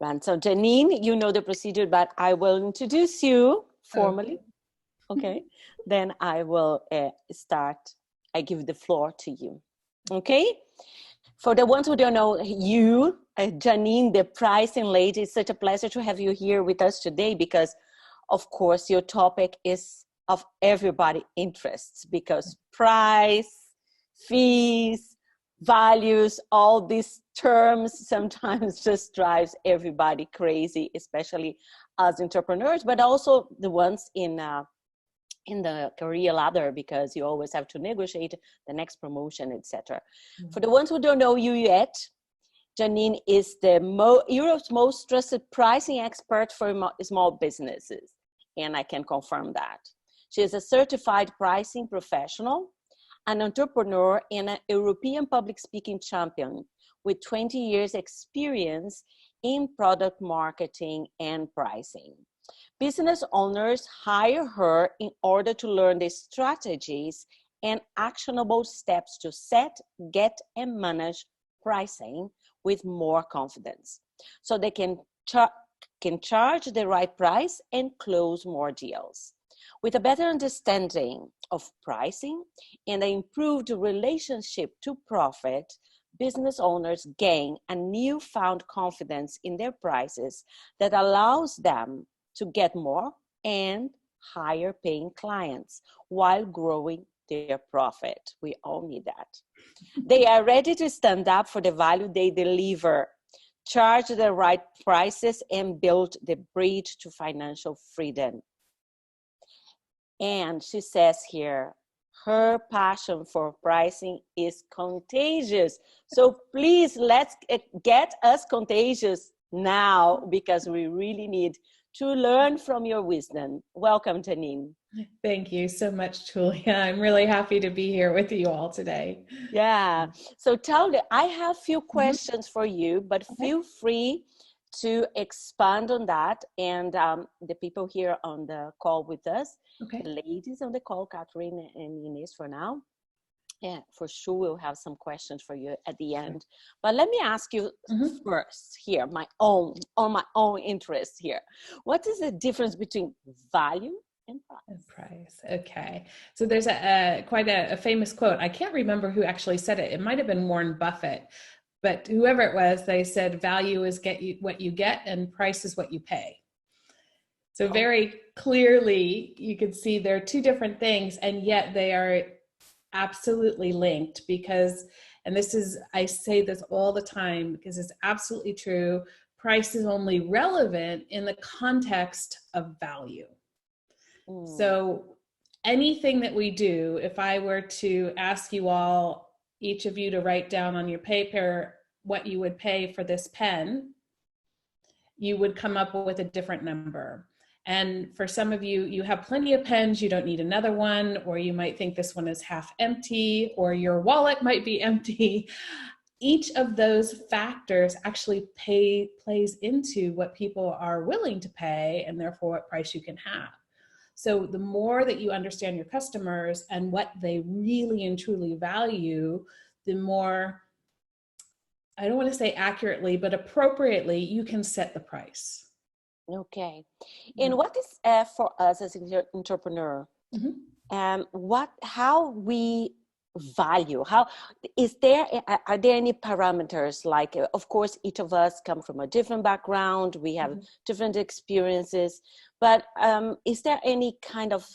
And so Jeannine, you know the procedure, but I will introduce you formally. Okay. Then I will start. I give the floor to you. Okay. For the ones who don't know you, Jeannine, the pricing lady, it's such a pleasure to have you here with us today because, of course, your topic is of everybody's interests because price, fees, values, all these terms sometimes just drives everybody crazy, especially as entrepreneurs, but also the ones in the career ladder because you always have to negotiate the next promotion, etc. Mm-hmm. For the ones who don't know you yet, Jeannine is the Europe's most trusted pricing expert for small businesses, and I can confirm that. She is a certified pricing professional, an entrepreneur, and an European public speaking champion with 20 years experience in product marketing and pricing. Business owners hire her in order to learn the strategies and actionable steps to set, get, and manage pricing with more confidence so they can charge the right price and close more deals. With a better understanding of pricing and an improved relationship to profit, business owners gain a newfound confidence in their prices that allows them to get more and higher paying clients while growing their profit. We all need that. They are ready to stand up for the value they deliver, charge the right prices, and build the bridge to financial freedom. And she says here, her passion for pricing is contagious. So please, let's get us contagious now because we really need to learn from your wisdom. Welcome, Jeannine. Thank you so much, Tulia. I'm really happy to be here with you all today. Yeah. So Tulia, I have a few questions for you, but feel free to expand on that. And the people here on the call with us, the ladies on the call, Catherine and Inez for now. Yeah, for sure we'll have some questions for you at the end. But let me ask you first here, my own interest here. What is the difference between value and price? Okay. So there's quite a famous quote. I can't remember who actually said it. It might have been Warren Buffett, but whoever it was, they said value is what you get and price is what you pay. So very clearly you can see they're two different things, and yet they are absolutely linked because, and this is, I say this all the time because it's absolutely true, price is only relevant in the context of value. So anything that we do, if I were to ask you all, each of you to write down on your paper what you would pay for this pen, you would come up with a different number. And for some of you, you have plenty of pens, you don't need another one, or you might think this one is half empty, or your wallet might be empty. Each of those factors actually plays into what people are willing to pay and therefore what price you can have. So the more that you understand your customers and what they really and truly value, the more, I don't want to say accurately, but appropriately, you can set the price. Okay. And what is for us as an entrepreneur, how we value, are there any parameters? Like, of course, each of us come from a different background. We have different experiences, but is there any kind of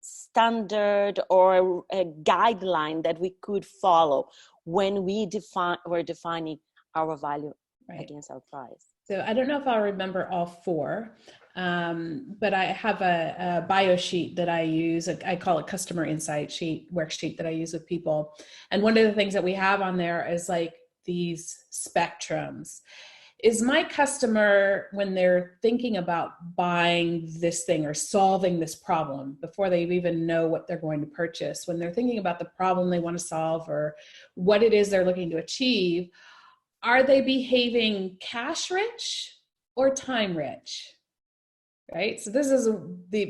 standard or a guideline that we could follow when we're defining our value against our price? So I don't know if I'll remember all four, but I have a bio sheet that I use. I call it customer insight worksheet that I use with people. And one of the things that we have on there is like these spectrums. Is my customer, when they're thinking about buying this thing or solving this problem before they even know what they're going to purchase, when they're thinking about the problem they want to solve or what it is they're looking to achieve, are they behaving cash rich or time rich? Right? So this is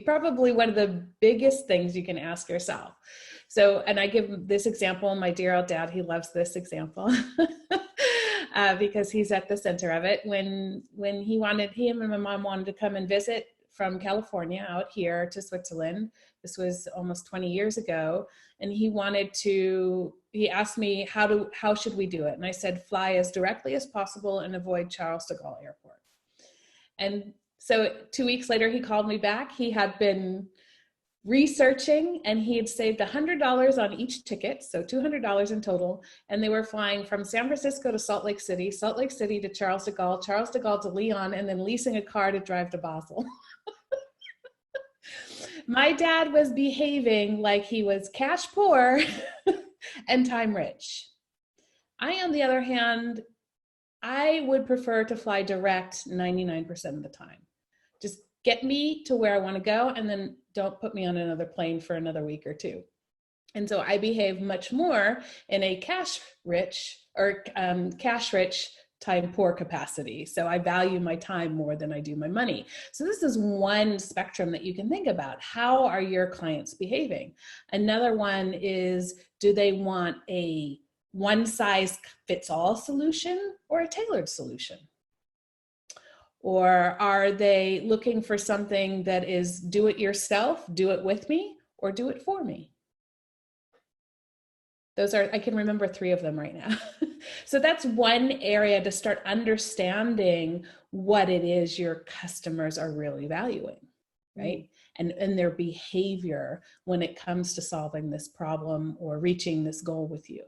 probably one of the biggest things you can ask yourself. So, and I give this example, my dear old dad, he loves this example. because he's at the center of it. When he and my mom wanted to come and visit from California out here to Switzerland. This was almost 20 years ago. And he asked me, how should we do it? And I said, fly as directly as possible and avoid Charles de Gaulle Airport. And so 2 weeks later, he called me back. He had been researching and he had saved $100 on each ticket. So $200 in total. And they were flying from San Francisco to Salt Lake City to Charles de Gaulle to Lyon, and then leasing a car to drive to Basel. My dad was behaving like he was cash poor and time rich. I, on the other hand, I would prefer to fly direct 99% of the time. Just get me to where I want to go, and then don't put me on another plane for another week or two. And so I behave much more in a cash rich time poor capacity. So I value my time more than I do my money. So this is one spectrum that you can think about. How are your clients behaving? Another one is, do they want a one size fits all solution or a tailored solution? Or are they looking for something that is do it yourself, do it with me, or do it for me? I can remember 3 of them right now. So that's one area to start understanding what it is your customers are really valuing, right? And their behavior when it comes to solving this problem or reaching this goal with you.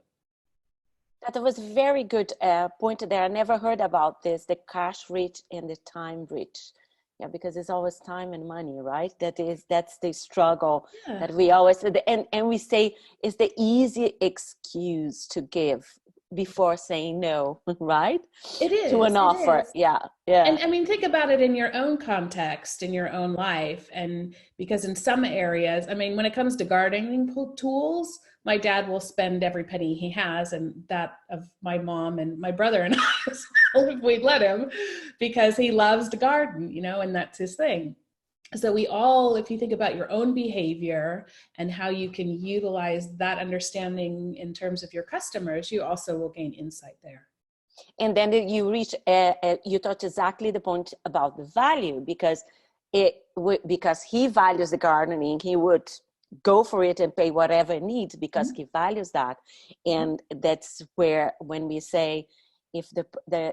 That was a very good point there. I never heard about this, the cash rich and the time rich. Yeah, because it's always time and money, right? That's the struggle that we always, and we say it's the easy excuse to give before saying no, right? It is. To an offer. Yeah. And I mean, think about it in your own context, in your own life. And because in some areas, I mean, when it comes to gardening tools, my dad will spend every penny he has, and that of my mom and my brother and I, if we'd let him, because he loves to garden, and that's his thing. So we all, if you think about your own behavior and how you can utilize that understanding in terms of your customers, you also will gain insight there. And then you reach, you touch exactly the point about the value, because he values the gardening, he would go for it and pay whatever it needs because he values that. And that's where, when we say, if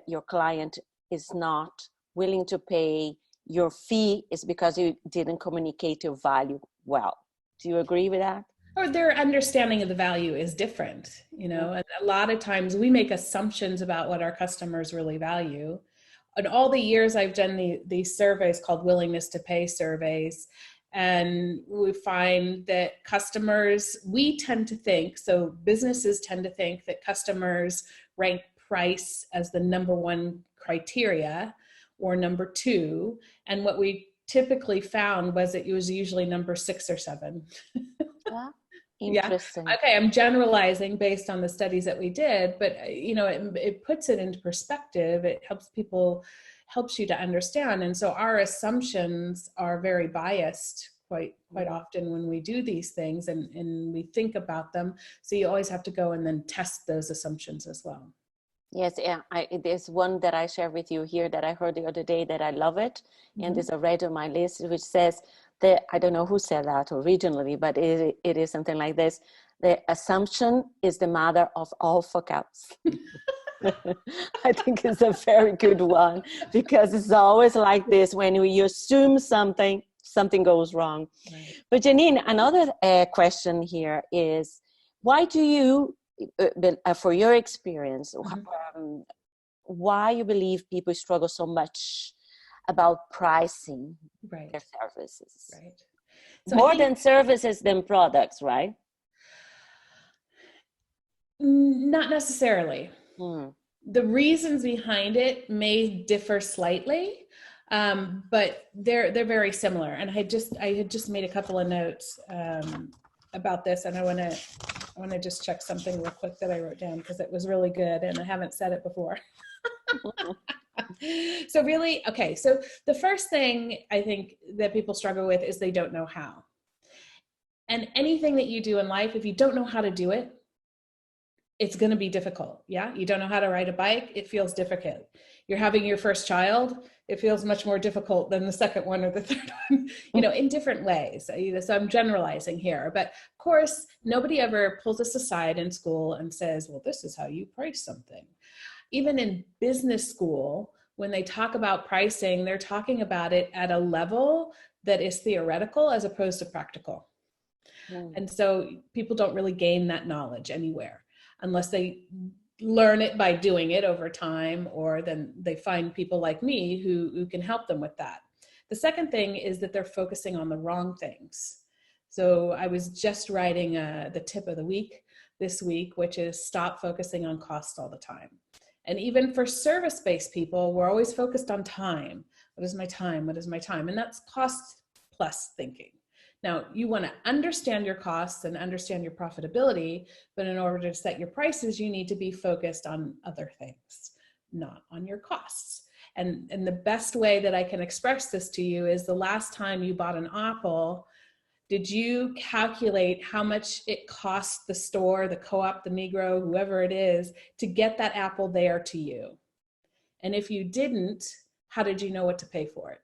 your client is not willing to pay your fee, is because you didn't communicate your value well. Do you agree with that? Or their understanding of the value is different, and a lot of times we make assumptions about what our customers really value. In all the years I've done these surveys called willingness to pay surveys, and we find that businesses tend to think that customers rank price as the number 1 criteria or number 2. And what we typically found was that it was usually number 6 or 7. Interesting. Yeah. Okay, I'm generalizing based on the studies that we did, but it puts it into perspective. It helps you to understand. And so our assumptions are very biased quite often when we do these things and we think about them. So you always have to go and then test those assumptions as well. Yes, yeah. There's one that I share with you here that I heard the other day that I love it. And it's already on my list, which says that, I don't know who said that originally, but it is something like this. The assumption is the mother of all fuck-ups. I think it's a very good one, because it's always like this. When you assume something goes wrong. Right. But Jeannine, another question here is, why do you, for your experience, why you believe people struggle so much about pricing their services? Right. So more than services than products, right? Not necessarily. The reasons behind it may differ slightly, but they're very similar. And I had just made a couple of notes about this, and I want to just check something real quick that I wrote down, because it was really good and I haven't said it before. So the first thing I think that people struggle with is they don't know how. And anything that you do in life, if you don't know how to do it, it's going to be difficult. Yeah. You don't know how to ride a bike. It feels difficult. You're having your first child. It feels much more difficult than the second one or the third one, in different ways. So I'm generalizing here, but of course, nobody ever pulls us aside in school and says, well, this is how you price something. Even in business school, when they talk about pricing, they're talking about it at a level that is theoretical as opposed to practical. And so people don't really gain that knowledge anywhere unless they learn it by doing it over time, or then they find people like me who can help them with that. The second thing is that they're focusing on the wrong things. So I was just writing the tip of the week this week, which is stop focusing on cost all the time. And even for service-based people, we're always focused on time. What is my time? What is my time? And that's cost plus thinking. Now, you want to understand your costs and understand your profitability, but in order to set your prices, you need to be focused on other things, not on your costs. And the best way that I can express this to you is the last time you bought an apple, did you calculate how much it costs the store, the co-op, the Negro, whoever it is, to get that apple there to you? And if you didn't, how did you know what to pay for it?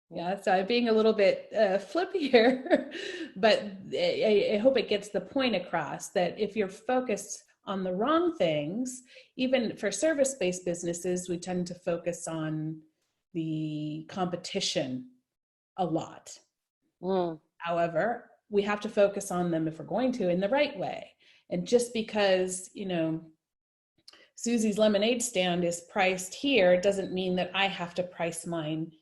Yeah, so I'm being a little bit flippy here, but I hope it gets the point across that if you're focused on the wrong things, even for service-based businesses, we tend to focus on the competition a lot. However, we have to focus on them if we're going to in the right way. And just because, Susie's lemonade stand is priced here doesn't mean that I have to price mine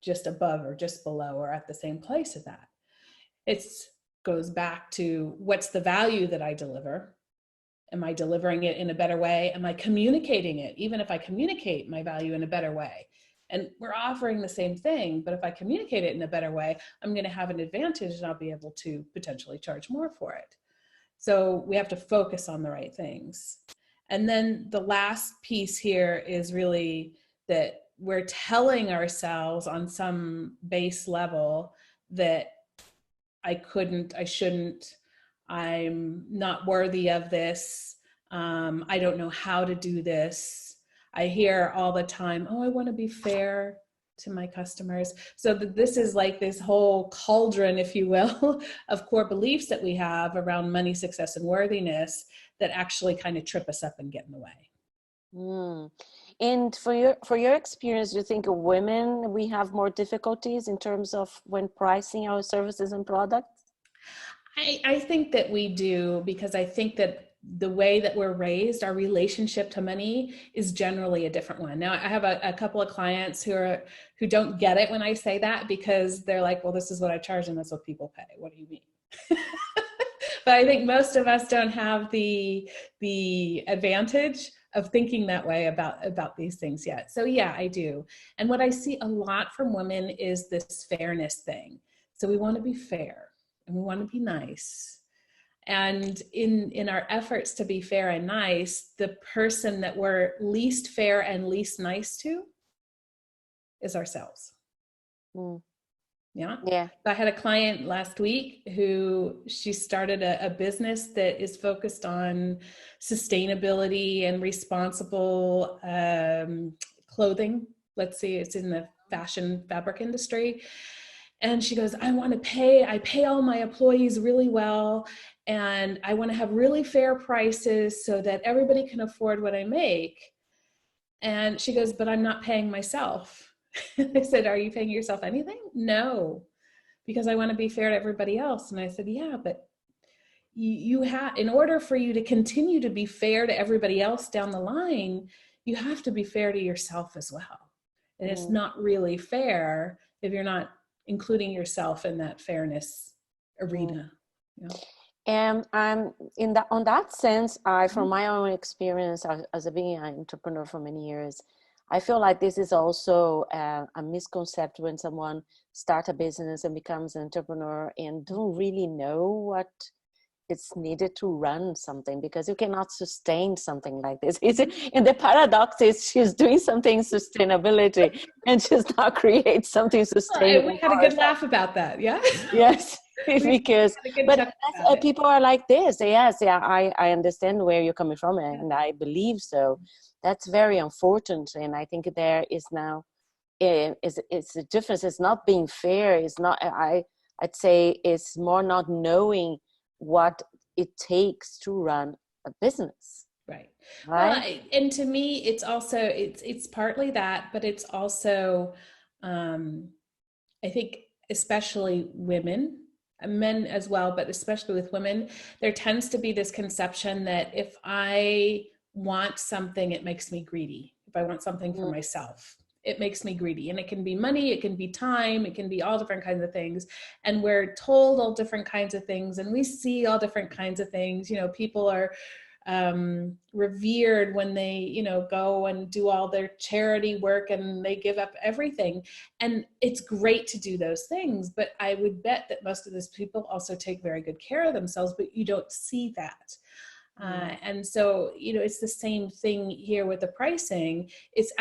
just above or just below or at the same place as that. It goes back to what's the value that I deliver? Am I delivering it in a better way? Am I communicating it? Even if I communicate my value in a better way, and we're offering the same thing, but if I communicate it in a better way, I'm going to have an advantage and I'll be able to potentially charge more for it. So we have to focus on the right things. And then the last piece here is really that we're telling ourselves on some base level that I shouldn't, I'm not worthy of this. I don't know how to do this. I hear all the time, oh, I want to be fair to my customers. So this is like this whole cauldron, if you will, of core beliefs that we have around money, success, and worthiness that actually kind of trip us up and get in the way. And for your experience, do you think women, we have more difficulties in terms of when pricing our services and products? I think that we do, because I think that the way that we're raised, our relationship to money is generally a different one. Now, I have a couple of clients who don't get it when I say that, because they're like, well, this is what I charge and that's what people pay. What do you mean? But I think most of us don't have the advantage of thinking that way about these things yet. So yeah, I do. And what I see a lot from women is this fairness thing. So we want to be fair and we want to be nice. And in our efforts to be fair and nice, the person that we're least fair and least nice to is ourselves. Yeah. I had a client last week who she started a business that is focused on sustainability and responsible clothing. Let's see, it's in the fashion fabric industry. And she goes, I pay all my employees really well. And I want to have really fair prices so that everybody can afford what I make. And she goes, but I'm not paying myself. I said, are you paying yourself anything? No, because I want to be fair to everybody else. And I said, yeah, but you have, in order for you to continue to be fair to everybody else down the line, you have to be fair to yourself as well. And it's not really fair if you're not including yourself in that fairness arena. And on that sense, from my own experience as being an entrepreneur for many years, I feel like this is also a misconception when someone starts a business and becomes an entrepreneur and don't really know what it's needed to run something, because you cannot sustain something like this. And the paradox is she's doing something sustainability and she's not create something sustainable. We had a good laugh about that. Yeah. Yes. because, but people are like this. Yes, yeah, I understand where you're coming from, and I believe so. That's very unfortunate, and I think there is now, it's a difference. It's not being fair. It's not. I'd say it's more not knowing what it takes to run a business. Right. Right. Well, and to me, it's also, it's partly that, but it's also, I think, especially women, men as well, but especially with women, there tends to be this conception that if I want something, it makes me greedy. If I want something for myself, it makes me greedy. And it can be money, it can be time, it can be all different kinds of things. And we're told all different kinds of things, and we see all different kinds of things. You know, people are revered when they, you know, go and do all their charity work and they give up everything. And it's great to do those things, but I would bet that most of those people also take very good care of themselves, but you don't see that. And so, you know, it's the same thing here with the pricing. It's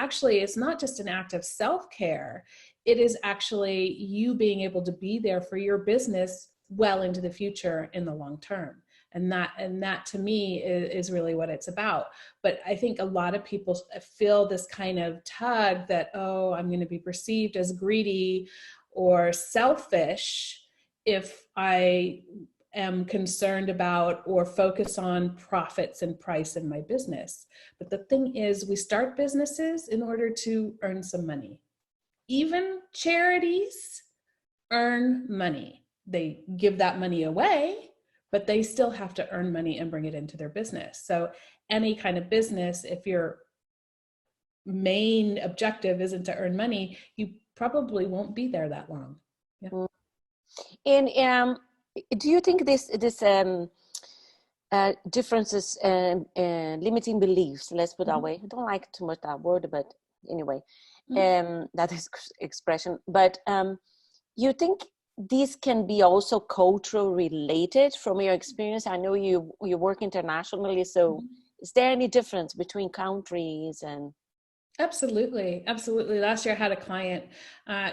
not just an act of self-care. It is actually you being able to be there for your business well into the future in the long term. And that to me is really what it's about. But I think a lot of people feel this kind of tug that, oh, I'm going to be perceived as greedy or selfish if I am concerned about or focus on profits and price in my business. But the thing is, we start businesses in order to earn some money. Even charities earn money. They give that money away, but they still have to earn money and bring it into their business. So any kind of business, if your main objective isn't to earn money, you probably won't be there that long. Yeah. And do you think this differences and limiting beliefs, let's put it that way, I don't like too much that word, but anyway, that is expression, but you think these can be also cultural related from your experience? I know you work internationally, so is there any difference between countries? And Absolutely. Last year I had a client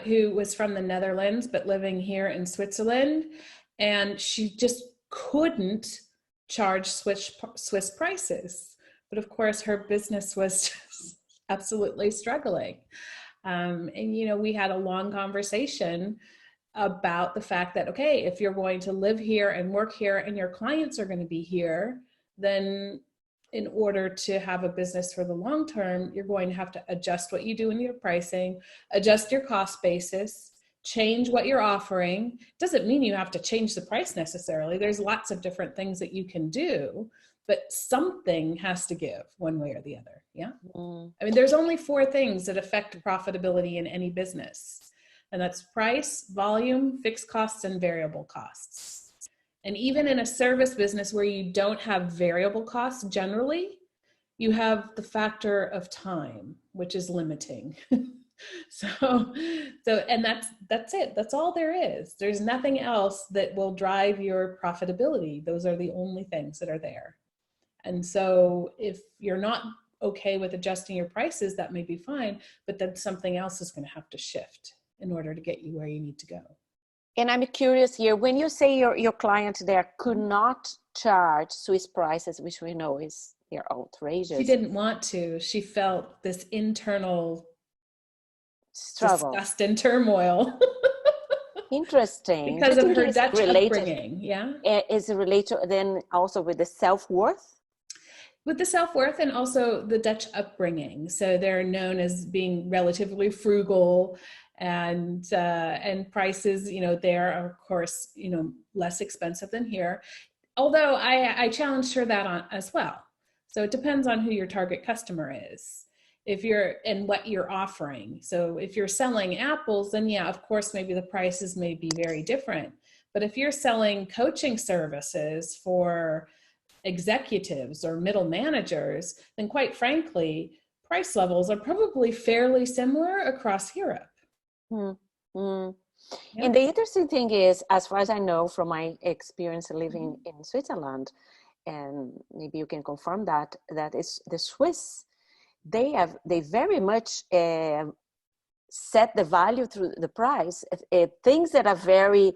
who was from the Netherlands but living here in Switzerland, and she just couldn't charge Swiss prices. But of course her business was just absolutely struggling. And you know, we had a long conversation about the fact that, okay, if you're going to live here and work here and your clients are going to be here, then in order to have a business for the long term, you're going to have to adjust what you do in your pricing, adjust your cost basis, change what you're offering. Doesn't mean you have to change the price necessarily. There's lots of different things that you can do, but something has to give one way or the other. Yeah. I mean, there's only 4 things that affect profitability in any business. And that's price, volume, fixed costs, and variable costs. And even in a service business where you don't have variable costs, generally, you have the factor of time, which is limiting. So, and that's it. That's all there is. There's nothing else that will drive your profitability. Those are the only things that are there. And so if you're not okay with adjusting your prices, that may be fine, but then something else is going to have to shift in order to get you where you need to go. And I'm curious here, when you say your client there could not charge Swiss prices, which we know is they're outrageous. She didn't want to. She felt this internal struggle, disgust and turmoil. Interesting. Because of her Dutch upbringing. Yeah. Is it related then also with the self-worth? With the self-worth and also the Dutch upbringing. So they're known as being relatively frugal, and prices, you know, there are of course, you know, less expensive than here. Although I challenged her that on as well. So it depends on who your target customer is. If you're, and what you're offering. So if you're selling apples, then yeah, of course, maybe the prices may be very different. But if you're selling coaching services for executives or middle managers, then quite frankly, price levels are probably fairly similar across Europe. Yeah. And the interesting thing is, as far as I know from my experience living in Switzerland, and maybe you can confirm that is the Swiss, they very much set the value through the price. Things that are very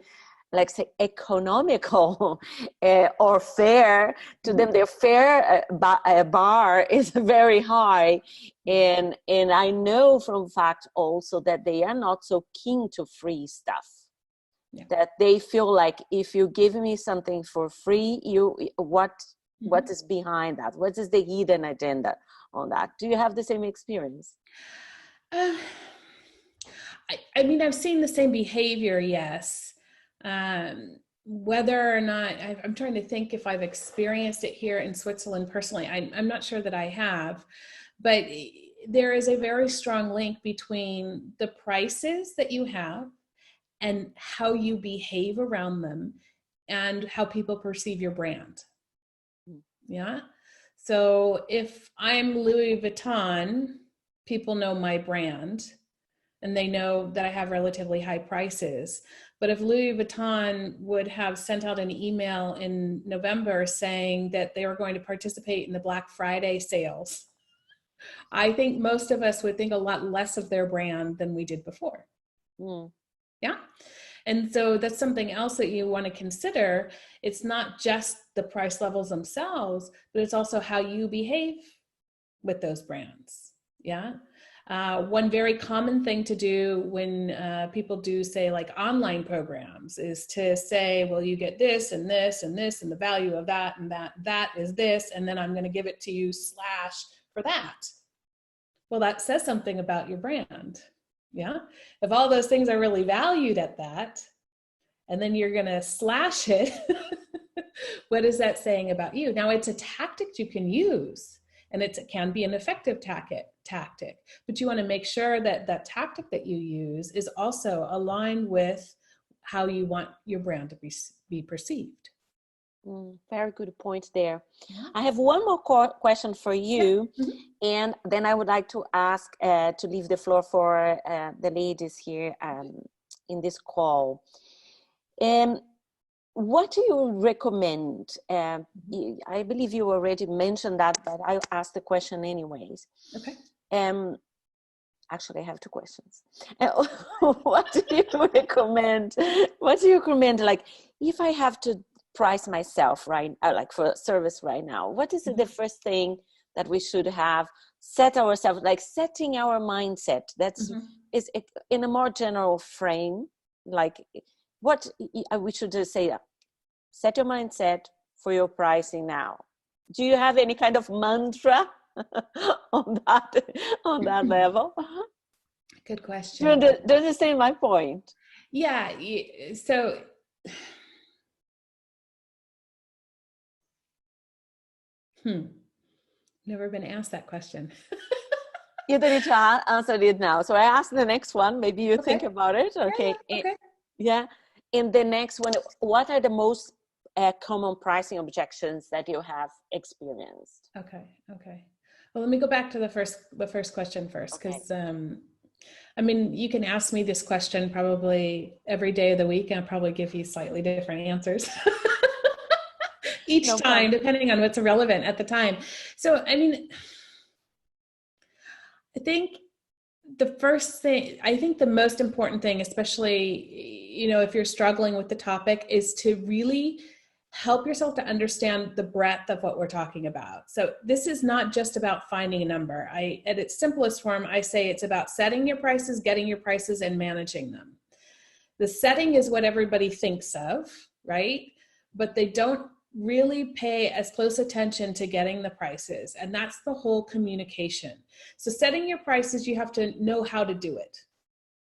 like say economical or fair to them. Their fair bar is very high, and I know from fact also that they are not so keen to free stuff. Yeah. That they feel like if you give me something for free, what is behind that? What is the hidden agenda on that? Do you have the same experience? I mean, I've seen the same behavior, yes. Whether or not, I'm trying to think if I've experienced it here in Switzerland personally. I'm not sure that I have, but there is a very strong link between the prices that you have and how you behave around them and how people perceive your brand. Yeah. So if I'm Louis Vuitton, people know my brand and they know that I have relatively high prices. But if Louis Vuitton would have sent out an email in November saying that they were going to participate in the Black Friday sales, I think most of us would think a lot less of their brand than we did before. Yeah. And so that's something else that you want to consider. It's not just the price levels themselves, but it's also how you behave with those brands. Yeah. One very common thing to do when people do say like online programs is to say, well, you get this and this and this and the value of that and that is this, and then I'm going to give it to you / for that. Well, that says something about your brand. Yeah. If all those things are really valued at that, and then you're going to slash it, what is that saying about you? Now, it's a tactic you can use, and it can be an effective tactic, but you want to make sure that that tactic that you use is also aligned with how you want your brand to be perceived. Very good point there. I have one more question for you, and then I would like to ask to leave the floor for the ladies here in this call. What do you recommend? I believe you already mentioned that, but I'll ask the question anyways. Okay. Actually, I have two questions. What do you recommend? What do you recommend? Like, if I have to price myself like for a service right now, what is the first thing that we should have set ourselves, like setting our mindset? That's is it in a more general frame, like what we should just say, set your mindset for your pricing now. Do you have any kind of mantra on that level? Good question. Do you understand my point? Yeah. So never been asked that question. You don't need to answer it now. So I ask the next one. Maybe you think about it. Okay. Yeah. In the next one, what are the most common pricing objections that you have experienced? Okay. Well, let me go back to the first question first, because I mean, you can ask me this question probably every day of the week, and I'll probably give you slightly different answers each time, depending on what's relevant at the time. So, I mean, I think the most important thing, especially, if you're struggling with the topic, is to really help yourself to understand the breadth of what we're talking about. So this is not just about finding a number. At its simplest form, I say it's about setting your prices, getting your prices, and managing them. The setting is what everybody thinks of, right? But they don't really pay as close attention to getting the prices. And that's the whole communication. So setting your prices, you have to know how to do it.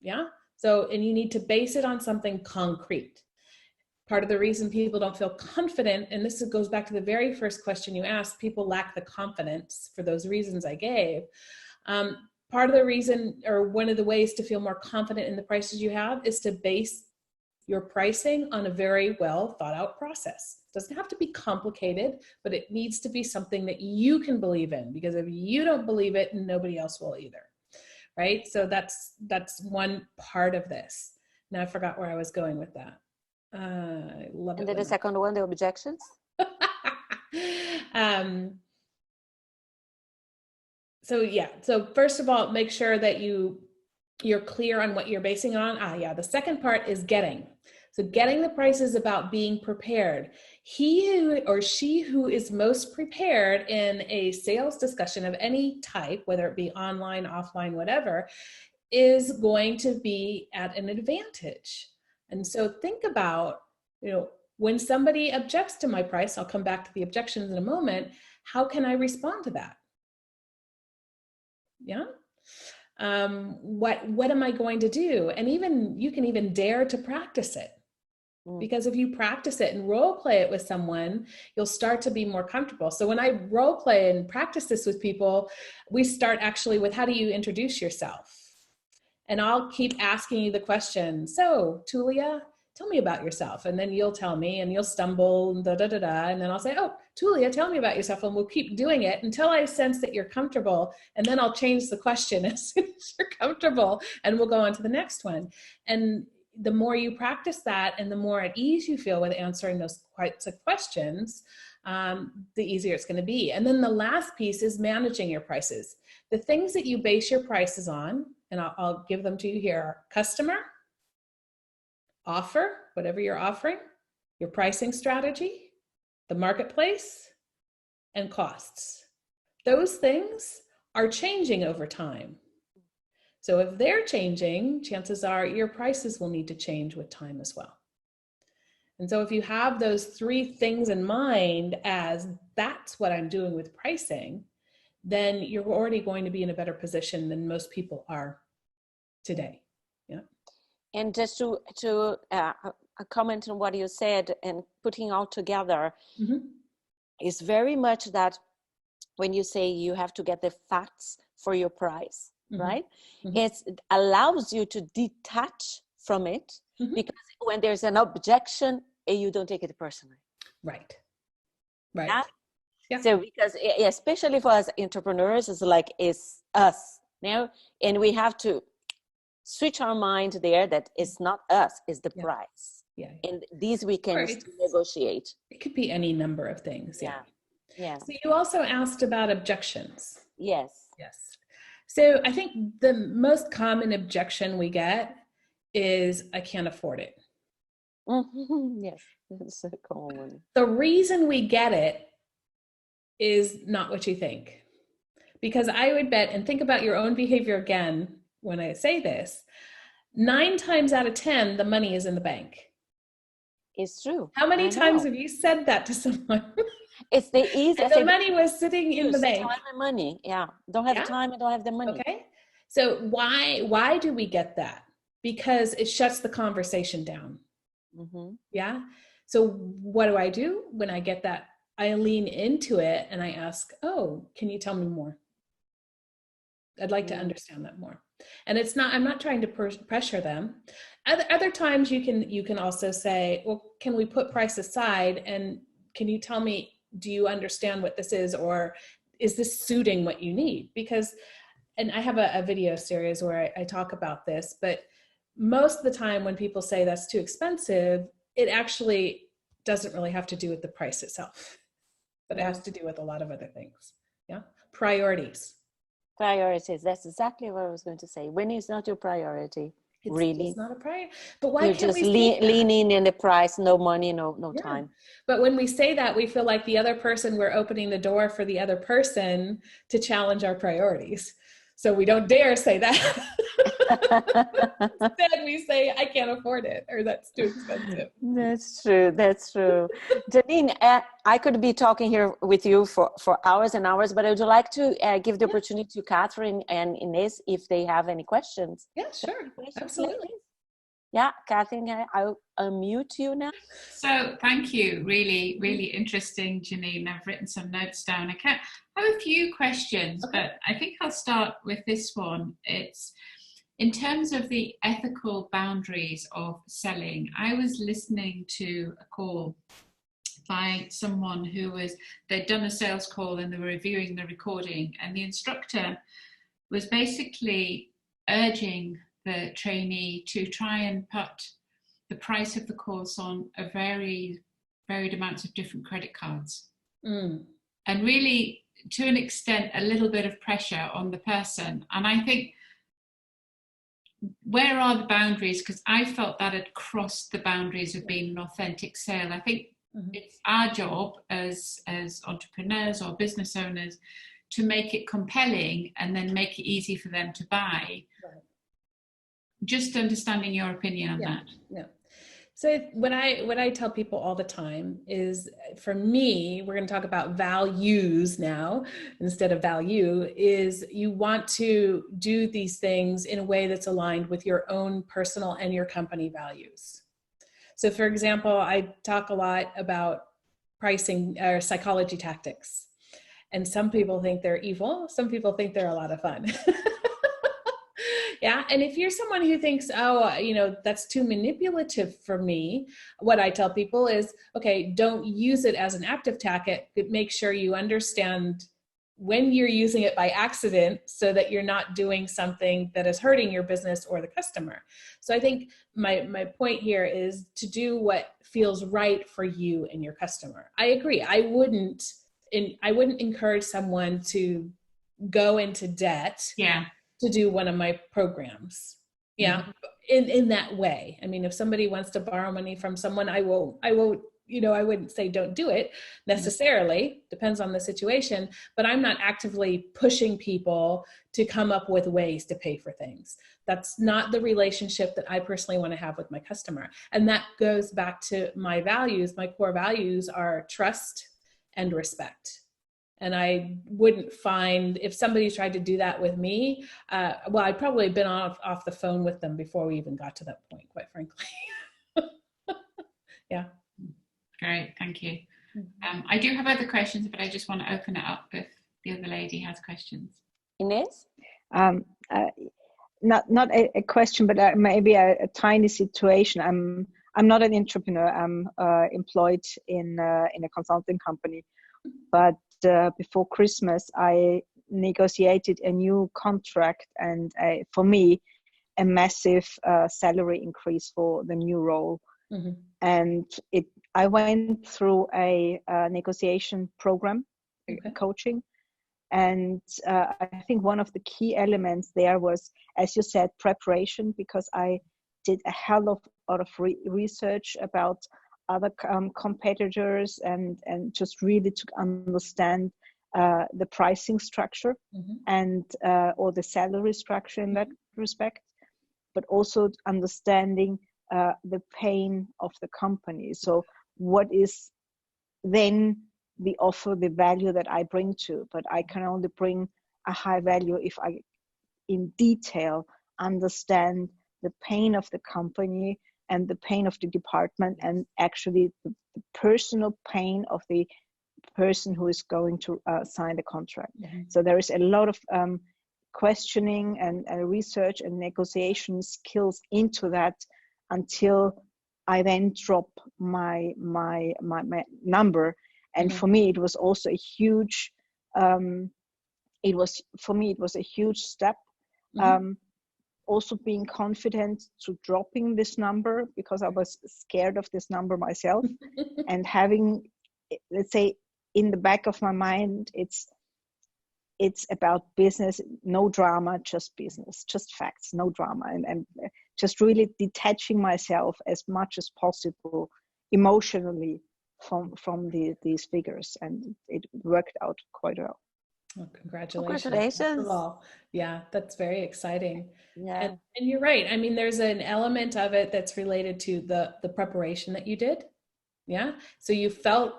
Yeah. So, and you need to base it on something concrete. Part of the reason people don't feel confident, and this goes back to the very first question you asked, people lack the confidence for those reasons I gave. Part of the reason, or one of the ways to feel more confident in the prices you have, is to base your pricing on a very well thought out process. It doesn't have to be complicated, but it needs to be something that you can believe in, because if you don't believe it, nobody else will either. Right? So that's one part of this. Now I forgot where I was going with that. I love it. And then the second one, the objections. So first of all, make sure that you're clear on what you're basing on. The second part is getting. So getting the price is about being prepared. He who or she who is most prepared in a sales discussion of any type, whether it be online, offline, whatever, is going to be at an advantage. And so think about, when somebody objects to my price, I'll come back to the objections in a moment, how can I respond to that? Yeah. What am I going to do? And even you can even dare to practice it. Because if you practice it and role play it with someone, you'll start to be more comfortable. So when I role play and practice this with people, we start actually with, how do you introduce yourself? And I'll keep asking you the question. So, Tulia, tell me about yourself. And then you'll tell me, and you'll stumble, and and then I'll say, oh, Tulia, tell me about yourself. And we'll keep doing it until I sense that you're comfortable. And then I'll change the question as soon as you're comfortable, and we'll go on to the next one. And the more you practice that, and the more at ease you feel with answering those types of questions, the easier it's going to be. And then the last piece is managing your prices. The things that you base your prices on, and I'll give them to you here, are customer, offer, whatever you're offering, your pricing strategy, the marketplace, and costs. Those things are changing over time. So if they're changing, chances are your prices will need to change with time as well. And so if you have those three things in mind as that's what I'm doing with pricing, then you're already going to be in a better position than most people are today. Yeah. And just to comment on what you said and putting all together, is very much that when you say you have to get the facts for your price, right? It allows you to detach from it, because when there's an objection, you don't take it personally. Right. Right. Yeah. So because especially for us entrepreneurs, it's like, it's us now, and we have to switch our mind there that it's not us, it's the price. Yeah. And these we can negotiate. It could be any number of things. Yeah. Yeah. So you also asked about objections. Yes. Yes. So I think the most common objection we get is, I can't afford it. Yes, it's a common one. The reason we get it is not what you think. Because I would bet, and think about your own behavior again when I say this, 9 times out of 10, the money is in the bank. It's true. How many times have you said that to someone? It's the easiest. The money was sitting in the bank. Time and money. Yeah. Don't have time and don't have the money. Okay. So why do we get that? Because it shuts the conversation down. Yeah. So what do I do when I get that? I lean into it and I ask, oh, can you tell me more? I'd like to understand that more. And I'm not trying to pressure them. Other times you can also say, well, can we put price aside, and can you tell me, do you understand what this is, or is this suiting what you need? Because, and I have a video series where I talk about this, but most of the time when people say that's too expensive, it actually doesn't really have to do with the price itself, but it has to do with a lot of other things. Yeah. Priorities. That's exactly what I was going to say. When it's not your priority, it's not a priority. But why you're can't just we leaning in the price, no money, no time. But when we say that, we feel like the other person, we're opening the door for the other person to challenge our priorities. So we don't dare say that. Instead, we say, I can't afford it, or that's too expensive. That's true. That's true. Jeannine, I could be talking here with you for hours and hours, but I would like to give the opportunity to Catherine and Inez if they have any questions. Yeah, sure. Absolutely. Yeah, Catherine, I'll unmute you now. So thank you. Really, really interesting, Jeannine. I've written some notes down. I have a few questions, but I think I'll start with this one. It's in terms of the ethical boundaries of selling. I was listening to a call by someone they'd done a sales call and they were reviewing the recording, and the instructor was basically urging the trainee to try and put the price of the course on a varied amounts of different credit cards. And really, to an extent, a little bit of pressure on the person. And I think where are the boundaries? Because I felt that had crossed the boundaries of being an authentic sale. I think it's our job as entrepreneurs or business owners to make it compelling and then make it easy for them to buy. Right. Just understanding your opinion on that. Yeah. So what I tell people all the time is, for me, we're going to talk about values now instead of value, is you want to do these things in a way that's aligned with your own personal and your company values. So for example, I talk a lot about pricing or psychology tactics. And some people think they're evil. Some people think they're a lot of fun. Yeah. And if you're someone who thinks, oh, you know, that's too manipulative for me, what I tell people is, okay, don't use it as an active tactic, but make sure you understand when you're using it by accident so that you're not doing something that is hurting your business or the customer. So I think my point here is to do what feels right for you and your customer. I agree. I wouldn't encourage someone to go into debt to do one of my programs. Yeah. In that way. I mean, if somebody wants to borrow money from someone, I won't, you know, I wouldn't say don't do it necessarily, depends on the situation, but I'm not actively pushing people to come up with ways to pay for things. That's not the relationship that I personally want to have with my customer. And that goes back to my values. My core values are trust and respect. And I wouldn't find, if somebody tried to do that with me, well, I'd probably been off the phone with them before we even got to that point, quite frankly. Yeah. Great, thank you. I do have other questions, but I just want to open it up if the other lady has questions. Ines? Not a question, but maybe a tiny situation. I'm not an entrepreneur. I'm employed in a consulting company, but before Christmas, I negotiated a new contract, and for me, a massive salary increase for the new role. And I went through a negotiation program, coaching, and I think one of the key elements there was, as you said, preparation, because I did a hell of a lot of research about other competitors and just really to understand the pricing structure and or the salary structure in that respect, but also understanding the pain of the company. So what is then the offer, the value that I bring to, but I can only bring a high value if I in detail understand the pain of the company and the pain of the department, and actually the personal pain of the person who is going to sign the contract. So there is a lot of questioning and research and negotiation skills into that until I then drop my number. And for me, it was also a huge. It was a huge step. Also being confident to dropping this number, because I was scared of this number myself, and having, let's say, in the back of my mind, it's about business, no drama, just business, just facts, no drama, and just really detaching myself as much as possible emotionally from these figures, and it worked out quite well. Oh, congratulations. Congratulations. Yeah, that's very exciting. Yeah. And you're right. I mean, there's an element of it that's related to the preparation that you did. Yeah. So you felt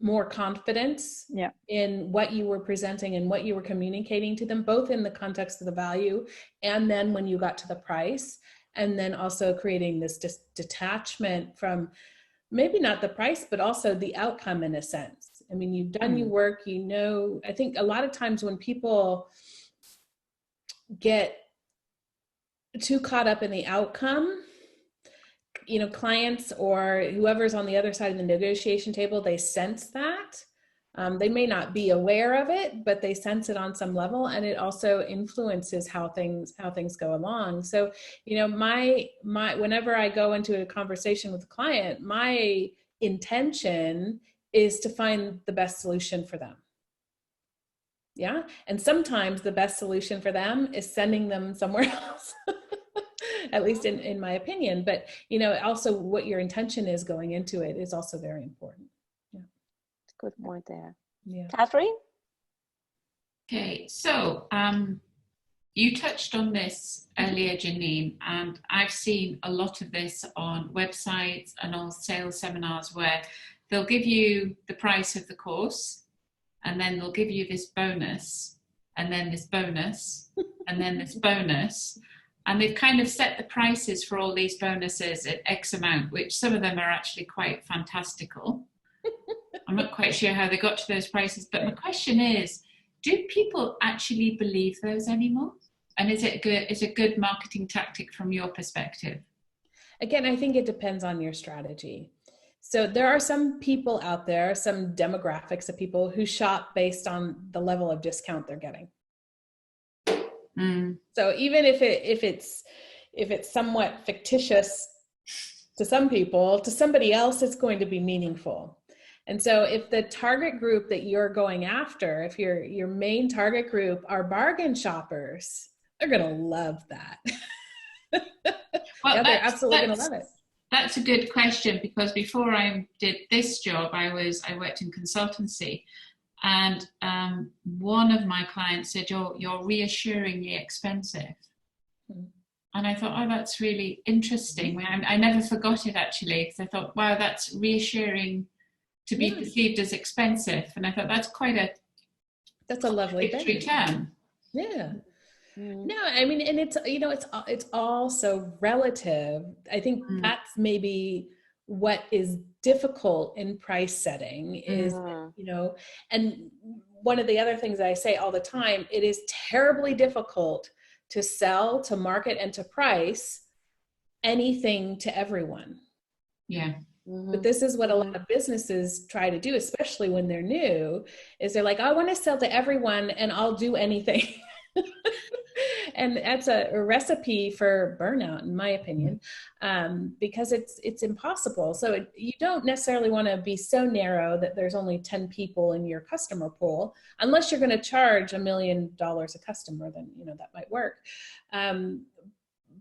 more confidence in what you were presenting and what you were communicating to them, both in the context of the value and then when you got to the price, and then also creating this detachment from maybe not the price, but also the outcome in a sense. I mean, you've done your work, you know. I think a lot of times when people get too caught up in the outcome, you know, clients or whoever's on the other side of the negotiation table, they sense that. They may not be aware of it, but they sense it on some level, and it also influences how things go along. So, you know, my whenever I go into a conversation with a client, my intention is to find the best solution for them. Yeah. And sometimes the best solution for them is sending them somewhere else. at least in my opinion. But, you know, also what your intention is going into it is also very important. Yeah. Good point there. Yeah. Catherine? Okay, so you touched on this earlier, Jeannine, and I've seen a lot of this on websites and on sales seminars where they'll give you the price of the course, and then they'll give you this bonus, and then this bonus, and then this bonus. And they've kind of set the prices for all these bonuses at X amount, which some of them are actually quite fantastical. I'm not quite sure how they got to those prices, but my question is, do people actually believe those anymore? And is it a good marketing tactic from your perspective? Again, I think it depends on your strategy. So there are some people out there, some demographics of people who shop based on the level of discount they're getting. So even if it's somewhat fictitious to some people, to somebody else, it's going to be meaningful. And so if the target group that you're going after, if your main target group are bargain shoppers, they're going to love that. Well, yeah, they're absolutely going to love it. That's a good question, because before I did this job, I worked in consultancy, and one of my clients said, "You're reassuringly expensive." And I thought, oh, that's really interesting. I never forgot it, actually, because I thought, wow, that's reassuring to be perceived as expensive. And I thought that's a lovely term. Yeah. No, I mean, and it's, you know, it's all so relative. I think that's maybe what is difficult in price setting is, you know, and one of the other things I say all the time, it is terribly difficult to sell, to market, and to price anything to everyone. Yeah. But this is what a lot of businesses try to do, especially when they're new, is they're like, I want to sell to everyone and I'll do anything. And that's a recipe for burnout, in my opinion, because it's impossible. So you don't necessarily want to be so narrow that there's only 10 people in your customer pool, unless you're going to charge $1 million a customer, then, you know, that might work.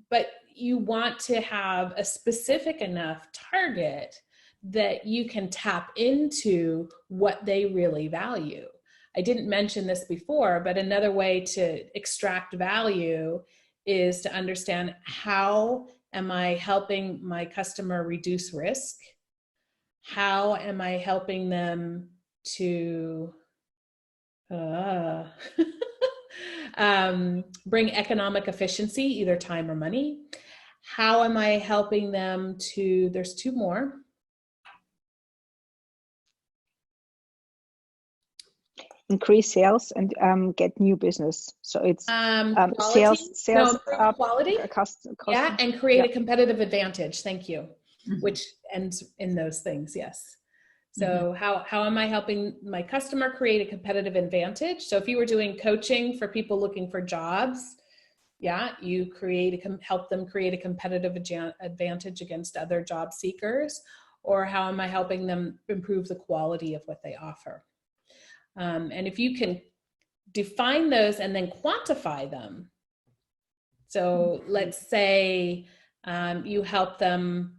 But you want to have a specific enough target that you can tap into what they really value. I didn't mention this before, but another way to extract value is to understand, how am I helping my customer reduce risk? How am I helping them to bring economic efficiency, either time or money? How am I helping them to, there's two more. Increase sales and get new business. So it's sales up, quality, yeah, and create a competitive advantage. Thank you. Which ends in those things, yes. So how am I helping my customer create a competitive advantage? So if you were doing coaching for people looking for jobs, yeah, you help them create a competitive advantage against other job seekers. Or how am I helping them improve the quality of what they offer? And if you can define those and then quantify them. So let's say you help them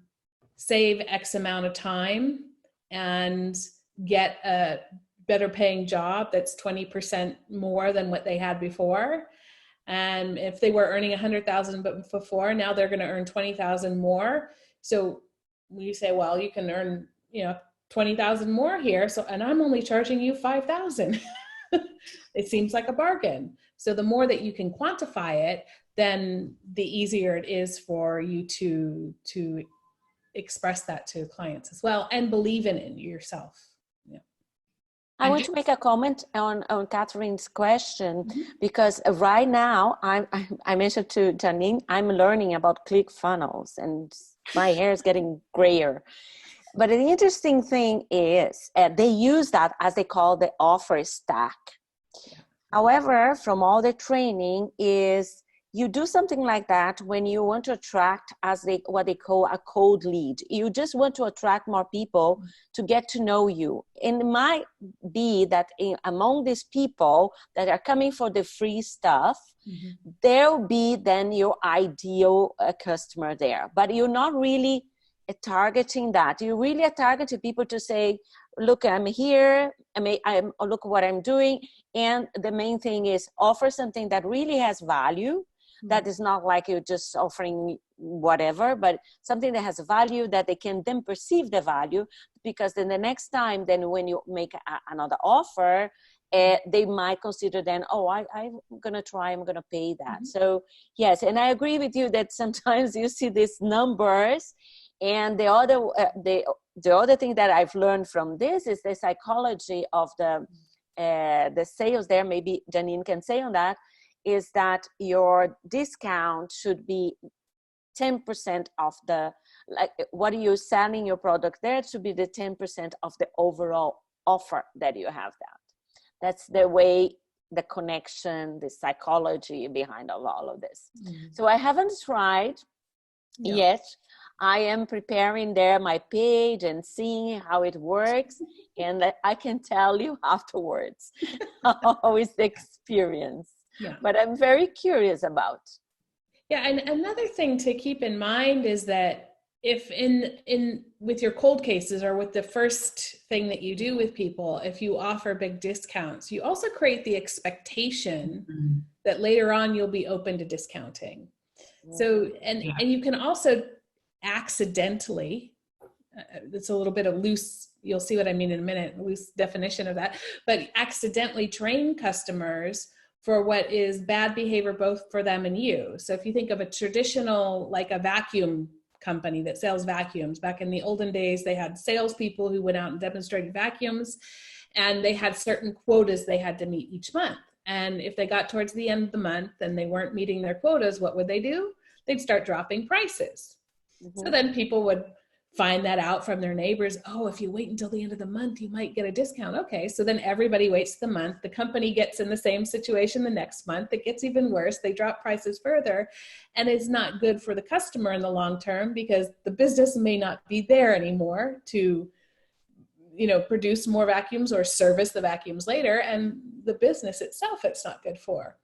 save X amount of time and get a better paying job that's 20% more than what they had before. And if they were earning 100,000 before, now they're going to earn 20,000 more. So you say, well, you can earn, 20,000 more here. So, and I'm only charging you 5,000. It seems like a bargain. So the more that you can quantify it, then the easier it is for you to express that to clients as well, and believe in it yourself. Yeah. I want to make a comment on Catherine's question, because right now I mentioned to Jeannine, I'm learning about ClickFunnels and my hair is getting grayer. But the interesting thing is they use that as they call the offer stack. Yeah. However, from all the training is you do something like that when you want to attract what they call a cold lead. You just want to attract more people to get to know you. And it might be that among these people that are coming for the free stuff, there will be then your ideal customer there. But you're not really targeting that. You really are targeting people to say, look, I'm here, look what I'm doing. And the main thing is offer something that really has value. That is not like you're just offering whatever, but something that has value that they can then perceive the value, because then the next time, then when you make another offer, they might consider then, oh, I'm going to try, I'm going to pay that. So yes, and I agree with you that sometimes you see these numbers, and the other thing that I've learned from this is the psychology of the sales there. Maybe Janine can say on that, is that your discount should be 10% of what you're selling your product there. It should be the 10% of the overall offer that you have. That's the way, the connection, the psychology behind all of this. So I haven't tried yet. I am preparing there my page and seeing how it works. And I can tell you afterwards how is the experience. Yeah. But I'm very curious about. Yeah, and another thing to keep in mind is that if in with your cold cases, or with the first thing that you do with people, if you offer big discounts, you also create the expectation that later on you'll be open to discounting. So, and you can also accidentally, it's a little bit of loose, you'll see what I mean in a minute, loose definition of that, but accidentally train customers for what is bad behavior both for them and you. So if you think of a traditional, like a vacuum company that sells vacuums, back in the olden days, they had salespeople who went out and demonstrated vacuums, and they had certain quotas they had to meet each month. And if they got towards the end of the month and they weren't meeting their quotas, what would they do? They'd start dropping prices. So then people would find that out from their neighbors. Oh, if you wait until the end of the month, you might get a discount. Okay, so then everybody waits the month. The company gets in the same situation the next month. It gets even worse. They drop prices further, and it's not good for the customer in the long term, because the business may not be there anymore to, produce more vacuums or service the vacuums later, and the business itself, it's not good for.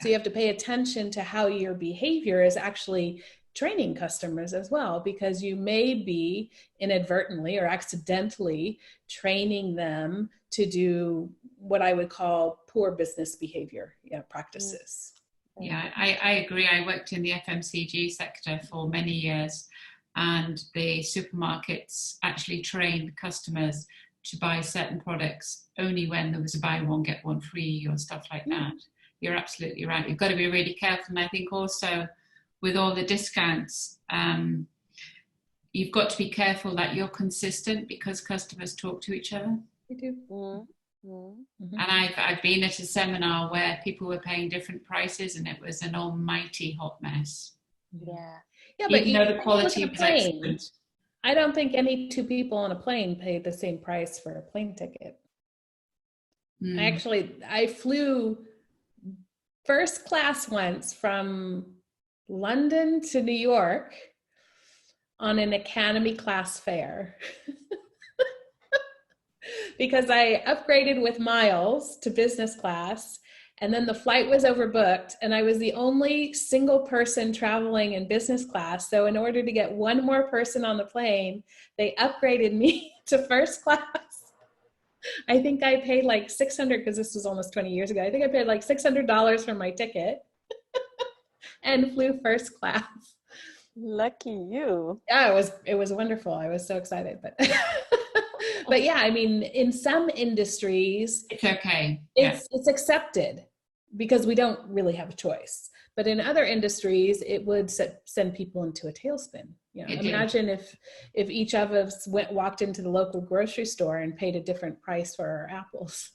So you have to pay attention to how your behavior is actually training customers as well, because you may be inadvertently or accidentally training them to do what I would call poor business behavior practices. Yeah, I agree. I worked in the FMCG sector for many years, and the supermarkets actually trained customers to buy certain products only when there was a buy one, get one free or stuff like that. You're absolutely right. You've got to be really careful. And I think also with all the discounts, you've got to be careful that you're consistent, because customers talk to each other. They do. And I've been at a seminar where people were paying different prices, and it was an almighty hot mess. Yeah, but even though the quality was excellent. I don't think any two people on a plane paid the same price for a plane ticket. I flew first class once from London to New York on an economy class fare because I upgraded with miles to business class, and then the flight was overbooked, and I was the only single person traveling in business class. So in order to get one more person on the plane, they upgraded me to first class. I think I paid like $600, because this was almost 20 years ago. I think I paid like $600 for my ticket and flew first class. Lucky you. Yeah, it was wonderful. I was so excited, but but yeah, I mean, in some industries, it's okay. It's accepted because we don't really have a choice. But in other industries, it would send people into a tailspin. Imagine if each of us walked into the local grocery store and paid a different price for our apples.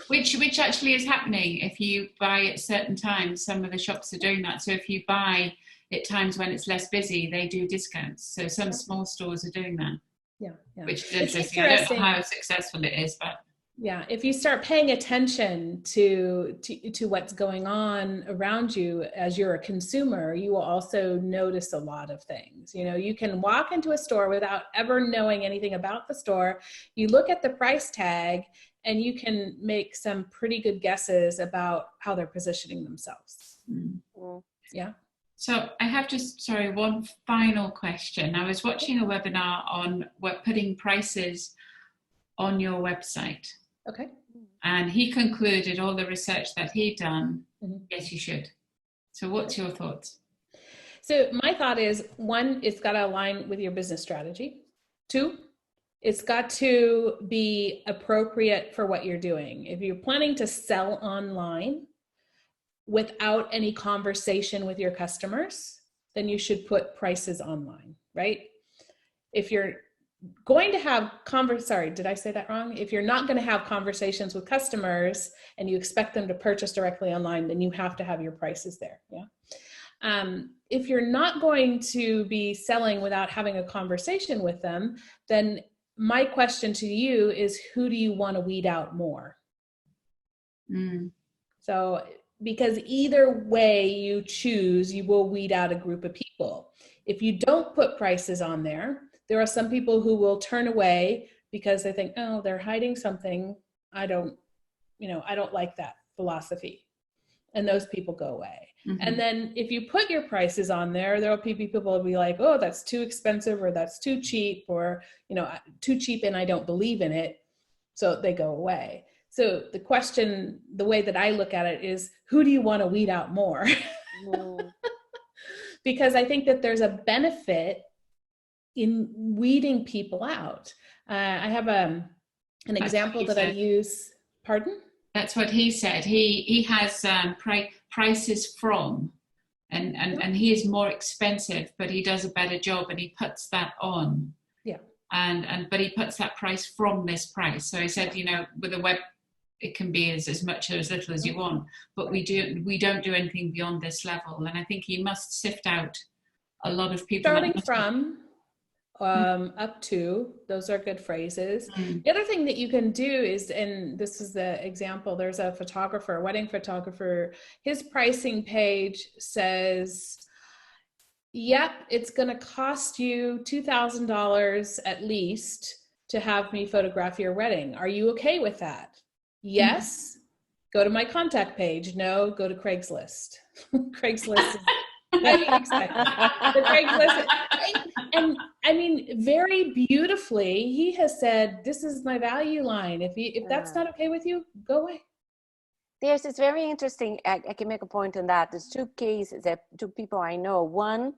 Which actually is happening. If you buy at certain times, some of the shops are doing that. So if you buy at times when it's less busy, they do discounts. So some small stores are doing that. Yeah. Which is interesting. I don't know how successful it is, but Yeah, if you start paying attention to what's going on around you as you're a consumer, you will also notice a lot of things. You know, you can walk into a store without ever knowing anything about the store. You look at the price tag and you can make some pretty good guesses about how they're positioning themselves. Yeah. So I have just, one final question. I was watching a webinar on putting prices on your website. Okay. And he concluded all the research that he'd done, yes, you should. So what's your thoughts? So my thought is, one, it's got to align with your business strategy. Two, it's got to be appropriate for what you're doing. If you're planning to sell online without any conversation with your customers, then you should put prices online, right? If you're going to have did I say that wrong? If you're not going to have conversations with customers and you expect them to purchase directly online, then you have to have your prices there. Yeah. If you're not going to be selling without having a conversation with them, then my question to you is, who do you want to weed out more? So, because either way you choose, you will weed out a group of people. If you don't put prices on there are some people who will turn away because they think, oh, they're hiding something. I don't like that philosophy. And those people go away. And then if you put your prices on there will be people who will be like, oh, that's too expensive, or that's too cheap, or, too cheap and I don't believe in it. So they go away. So the question, the way that I look at it is, who do you want to weed out more? Because I think that there's a benefit in weeding people out. I have an example that I use. Pardon? That's what he said. He has prices from, and he is more expensive, but he does a better job, and he puts that on. Yeah. But he puts that price from this price. So he said, with a web, it can be as much or as little as you want, but we don't do anything beyond this level. And I think he must sift out a lot of people. Starting from up to, those are good phrases. The other thing that you can do is, and this is the example, there's a photographer, a wedding photographer, his pricing page says, yep, it's going to cost you $2,000 at least to have me photograph your wedding. Are you okay with that? Yes. Go to my contact page. No, go to Craigslist. Craigslist is Craigslist, and I mean, very beautifully, he has said, this is my value line. If that's not okay with you, go away. Yes, it's very interesting. I can make a point on that. There's two cases, two people I know. One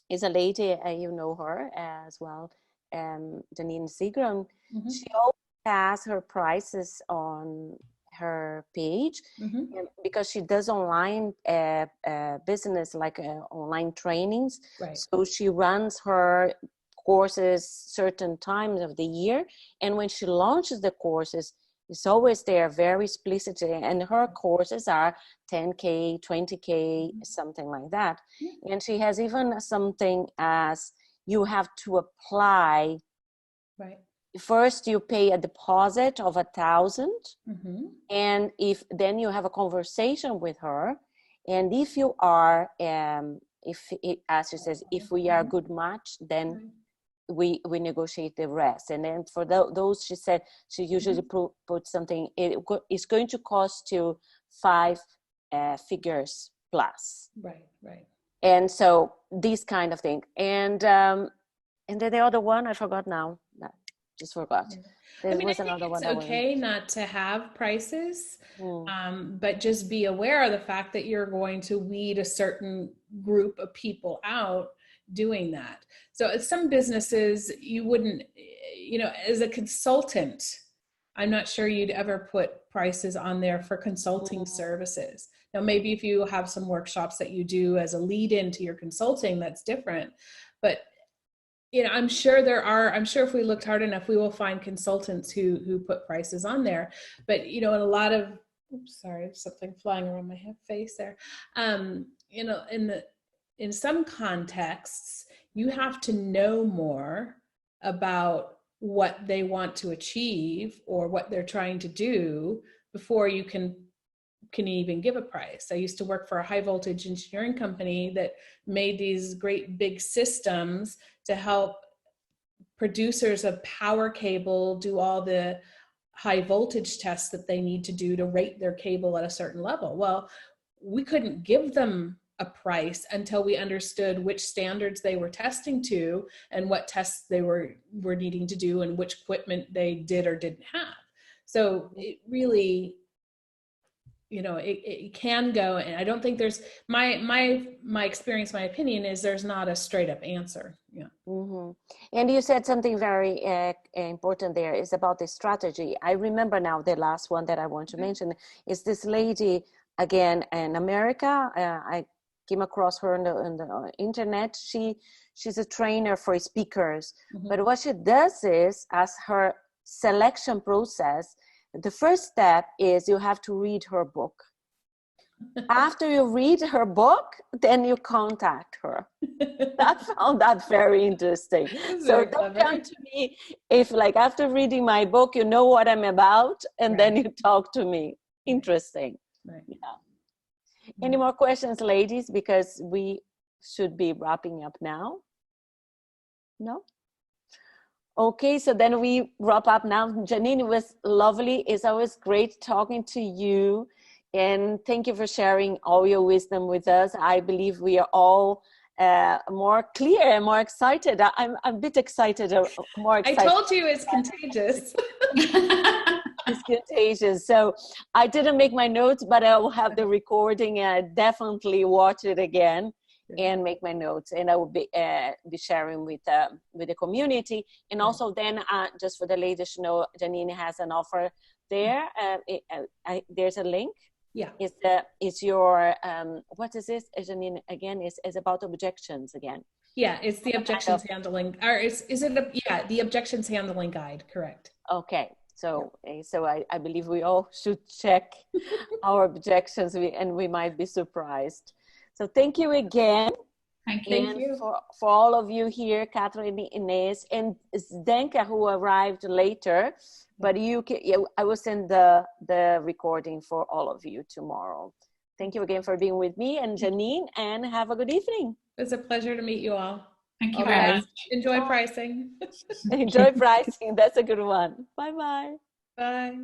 is a lady, you know her as well, Jeannine Seagram. She always has her prices on her page because she does online business, like online trainings. Right. So she runs her courses certain times of the year, and when she launches the courses, it's always there very explicitly, and her courses are 10K, 20K, something like that. And she has even something as you have to apply. Right. First, you pay a deposit of 1,000, and if then you have a conversation with her, and if you are, as she says, if we are a good match, then we negotiate the rest. And then for those, she said, she usually put something. It's going to cost you 5 figures plus. Right. And so this kind of thing, and then the other one I forgot now. Just forgot. I mean, I think it's okay not to have prices, but just be aware of the fact that you're going to weed a certain group of people out doing that. So at some businesses, you wouldn't, as a consultant, I'm not sure you'd ever put prices on there for consulting services. Now, maybe if you have some workshops that you do as a lead into your consulting, that's different. But I'm sure if we looked hard enough, we will find consultants who put prices on there. But, in a lot of, sorry, something flying around my face there. In some contexts, you have to know more about what they want to achieve or what they're trying to do before you can even give a price. I used to work for a high voltage engineering company that made these great big systems to help producers of power cable do all the high voltage tests that they need to do to rate their cable at a certain level. Well, we couldn't give them a price until we understood which standards they were testing to and what tests they were needing to do and which equipment they did or didn't have. So it really, it can go, and I don't think there's my experience, my opinion is there's not a straight up answer. Yeah. Mm-hmm. And you said something very important there is about the strategy. I remember now the last one that I want to mention is this lady again in America. I came across her on the internet. She's a trainer for speakers, but what she does is, as her selection process, the first step is you have to read her book. After you read her book, then you contact her. I found that very interesting. So don't come to me if, like, after reading my book, you know what I'm about, and then you talk to me. Interesting. Right. Yeah. Any more questions, ladies? Because we should be wrapping up now. No? Okay, so then we wrap up now. Jeannine, it was lovely. It's always great talking to you. And thank you for sharing all your wisdom with us. I believe we are all more clear and more excited. I'm a bit excited, more excited. I told you it's contagious. It's contagious. So I didn't make my notes, but I will have the recording and I definitely watch it again and make my notes, and I will be sharing with the community. And also then, just for the ladies to know, Jeannine has an offer there. There's a link. Yeah. It's your, what is this, Jeannine, again, is about objections again. Yeah, it's the objections handling, or is it, the objections handling guide, correct. Okay. So I believe we all should check our objections, and we might be surprised. So thank you again. Thank you. And for all of you here, Catherine, Inez, and Zdenka, who arrived later, but I will send the recording for all of you tomorrow. Thank you again for being with me and Jeannine, and have a good evening. It was a pleasure to meet you all. Thank you very much. Enjoy pricing. Enjoy pricing. That's a good one. Bye-bye. Bye.